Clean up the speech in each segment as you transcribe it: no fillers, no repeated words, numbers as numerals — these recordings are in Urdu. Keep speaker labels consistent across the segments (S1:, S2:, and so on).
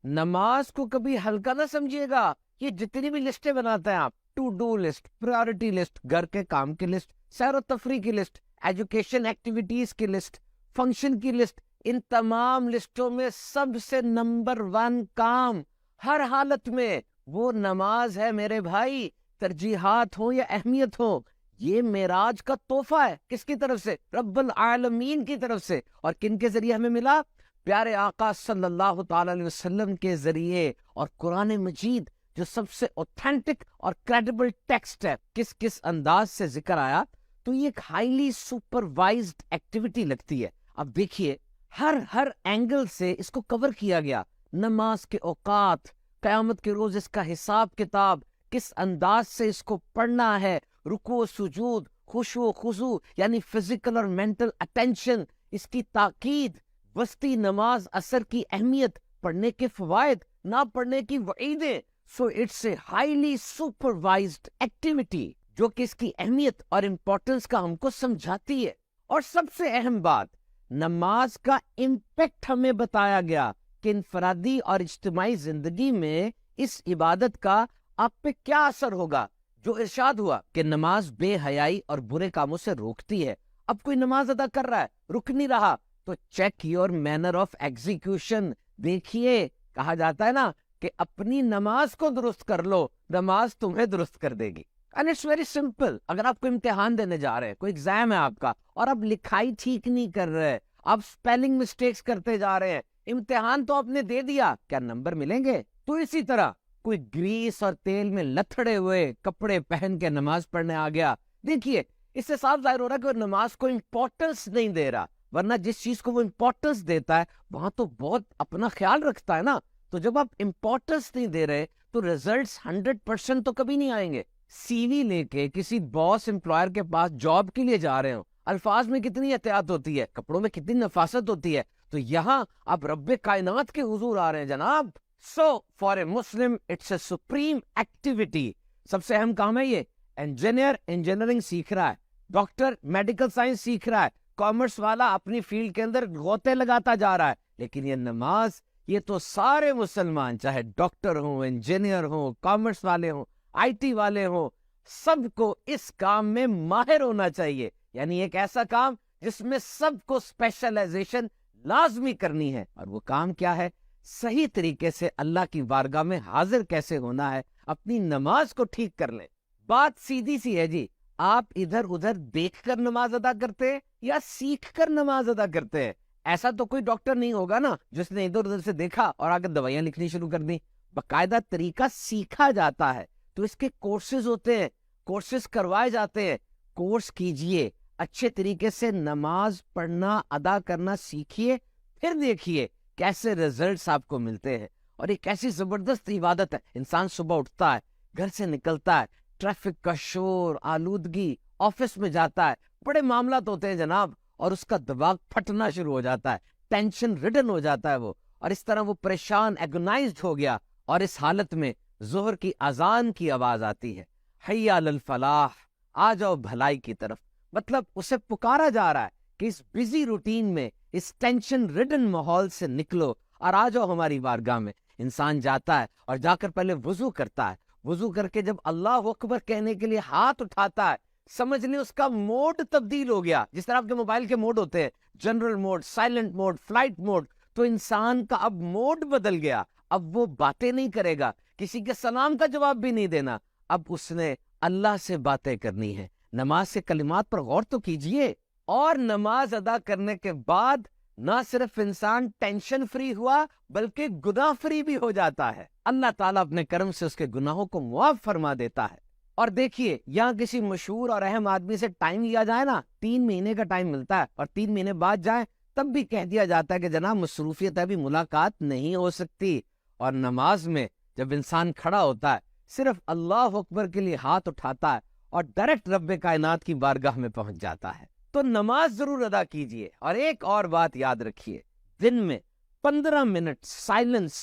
S1: نماز کو کبھی ہلکا نہ سمجھیے گا. یہ جتنی بھی لسٹیں بناتے ہیں آپ، to do list, priority list, گھر کے کام کی لسٹ، سیر و تفریح کی لسٹ، ایجوکیشن ایکٹیویٹیز کی لسٹ، فنکشن کی لسٹ، ان تمام لسٹوں میں سب سے نمبر 1 کام ہر حالت میں وہ نماز ہے میرے بھائی. ترجیحات ہوں یا اہمیت ہو، یہ معراج کا تحفہ ہے. کس کی طرف سے؟ رب العالمین کی طرف سے. اور کن کے ذریعے ہمیں ملا؟ پیارے آقا صلی اللہ تعالی علیہ وسلم کے ذریعے. اور قرآن مجید جو سب سے اوتھینٹک اور کریڈیبل ٹیکسٹ ہے، کس کس انداز سے ذکر آیا، تو یہ ایک ہائیلی سپروائزڈ ایکٹیویٹی لگتی ہے. اب دیکھیے ہر اینگل سے اس کو کور کیا گیا. نماز کے اوقات، قیامت کے روز اس کا حساب کتاب، کس انداز سے اس کو پڑھنا ہے، رکوع و سجود، خشوع و خضوع یعنی فزیکل اور مینٹل اٹینشن، اس کی تاکید، وسطی نماز اثر کی اہمیت، پڑھنے کے فوائد، نہ پڑھنے کی وعیدیں. So it's a highly supervised activity جو کہ اس کی اہمیت اور امپورٹنس کا ہم کو سمجھاتی ہے. اور سب سے اہم بات، نماز کا امپیکٹ ہمیں بتایا گیا کہ انفرادی اور اجتماعی زندگی میں اس عبادت کا آپ پہ کیا اثر ہوگا. جو ارشاد ہوا کہ نماز بے حیائی اور برے کاموں سے روکتی ہے. اب کوئی نماز ادا کر رہا ہے، رک نہیں رہا، تو check your manner of execution. دیکھیے، کہا جاتا ہے نا کہ اپنی نماز کو درست کر لو، نماز تمہیں درست کر دے گی. And it's very simple. اگر آپ کو امتحان دینے جا رہے ہیں، کوئی ایگزام ہے آپ کا، اور آپ لکھائی ٹھیک نہیں کر رہے، آپ اسپیلنگ مسٹیکس کرتے جا رہے ہیں، امتحان تو آپ نے دے دیا، کیا نمبر ملیں گے؟ تو اسی طرح کوئی گریس اور تیل میں لتھڑے ہوئے کپڑے پہن کے نماز پڑھنے آ گیا، دیکھیے اس سے صاف ظاہر ہو رہا ہے کہ وہ نماز کو امپورٹنس نہیں دے رہا. ورنہ جس چیز کو وہ امپورٹنس دیتا ہے وہاں تو بہت اپنا خیال رکھتا ہے نا. تو جب آپ امپورٹنس نہیں دے رہے تو ریزلٹس 100% تو کبھی نہیں آئیں گے. سی وی لے کے کسی باس امپلائر کے پاس جاب کے لیے جا رہے ہوں، الفاظ میں کتنی احتیاط ہوتی ہے، کپڑوں میں کتنی نفاست ہوتی ہے. تو یہاں آپ رب کائنات کے حضور آ رہے ہیں جناب. So for a Muslim it's a supreme activity. سب سے اہم کام ہے یہ. انجینئر انجینئرنگ سیکھ رہا ہے، ڈاکٹر میڈیکل سائنس سیکھ رہا ہے، کامرس والا اپنی فیلڈ کے اندر غوطے لگاتا جا رہا ہے. لیکن یہ نماز، یہ تو سارے مسلمان، چاہے ڈاکٹر ہوں، انجینئر ہوں، کامرس والے ہوں، آئی ٹی والے ہوں، سب کو اس کام میں ماہر ہونا چاہیے. یعنی ایک ایسا کام جس میں سب کو اسپیشلائزیشن لازمی کرنی ہے. اور وہ کام کیا ہے؟ صحیح طریقے سے اللہ کی بارگاہ میں حاضر کیسے ہونا ہے، اپنی نماز کو ٹھیک کر لیں. بات سیدھی سی ہے جی. آپ ادھر ادھر دیکھ کر نماز ادا کرتے ہیں یا سیکھ کر نماز ادا کرتے ہیں؟ ایسا تو کوئی ڈاکٹر نہیں ہوگا نا جس نے ادھر ادھر سے دیکھا اور آگے دوائیاں لکھنی شروع کر دی. باقاعدہ طریقہ سیکھا جاتا ہے، تو اس کے کورسز ہوتے ہیں، کورسز کروائے جاتے ہیں. کورس کیجئے، اچھے طریقے سے نماز پڑھنا ادا کرنا سیکھیے، پھر دیکھیے کیسے ریزلٹس آپ کو ملتے ہیں. اور ایک ایسی زبردست عبادت ہے. انسان صبح اٹھتا ہے، گھر سے نکلتا ہے، ٹریفک کا شور، آلودگی، آفس میں جاتا ہے، بڑے معاملات ہوتے ہیں جناب، اور اس کا دماغ پھٹنا شروع ہو جاتا ہے، ٹینشن ریڈن ہو جاتا ہے وہ، اور اس طرح وہ پریشان، ایگونائزڈ ہو گیا. اور اس حالت میں ظہر کی اذان کی آواز آتی ہے، حی علی الفلاح، آ جاؤ بھلائی کی طرف. مطلب اسے پکارا جا رہا ہے کہ اس بزی روٹین میں، اس ٹینشن ریڈن ماحول سے نکلو اور آ جاؤ ہماری بارگاہ میں. انسان جاتا ہے اور جا کر پہلے وضو کرتا ہے. وضو کر کے جب اللہ اکبر کہنے کے لیے ہاتھ اٹھاتا ہے، سمجھ لیں اس کا موڈ تبدیل ہو گیا. جس طرح آپ کے موبائل کے موڈ ہوتے ہیں، general mode, silent mode, flight mode, تو انسان کا اب موڈ بدل گیا. اب وہ باتیں نہیں کرے گا، کسی کے سلام کا جواب بھی نہیں دینا. اب اس نے اللہ سے باتیں کرنی ہے. نماز کے کلمات پر غور تو کیجئے. اور نماز ادا کرنے کے بعد نہ صرف انسان ٹینشن فری ہوا بلکہ گناہ فری بھی ہو جاتا ہے. اللہ تعالیٰ اپنے کرم سے اس کے گناہوں کو معاف فرما دیتا ہے. اور دیکھیے، یہاں کسی مشہور اور اہم آدمی سے ٹائم لیا جائے نا، 3 مہینے کا ٹائم ملتا ہے، اور 3 مہینے بعد جائیں تب بھی کہہ دیا جاتا ہے کہ جناب مصروفیت ہے، ابھی ملاقات نہیں ہو سکتی. اور نماز میں جب انسان کھڑا ہوتا ہے، صرف اللہ اکبر کے لیے ہاتھ اٹھاتا ہے اور ڈائریکٹ رب کائنات کی بارگاہ میں پہنچ جاتا ہے. تو نماز ضرور ادا کیجئے. اور ایک اور بات یاد رکھیے، دن میں 15 منٹ سائلنس،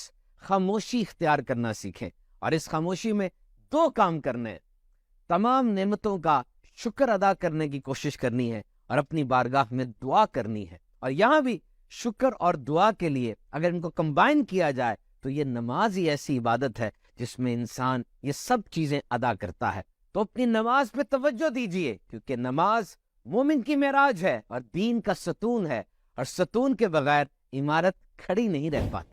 S1: خاموشی اختیار کرنا سیکھیں. اور اس خاموشی میں 2 کام کرنے ہیں. تمام نعمتوں کا شکر ادا کرنے کی کوشش کرنی ہے اور اپنی بارگاہ میں دعا کرنی ہے. اور یہاں بھی شکر اور دعا کے لیے اگر ان کو کمبائن کیا جائے تو یہ نماز ہی ایسی عبادت ہے جس میں انسان یہ سب چیزیں ادا کرتا ہے. تو اپنی نماز پہ توجہ دیجئے، کیونکہ نماز مومن کی معراج ہے اور دین کا ستون ہے، اور ستون کے بغیر عمارت کھڑی نہیں رہ پاتی.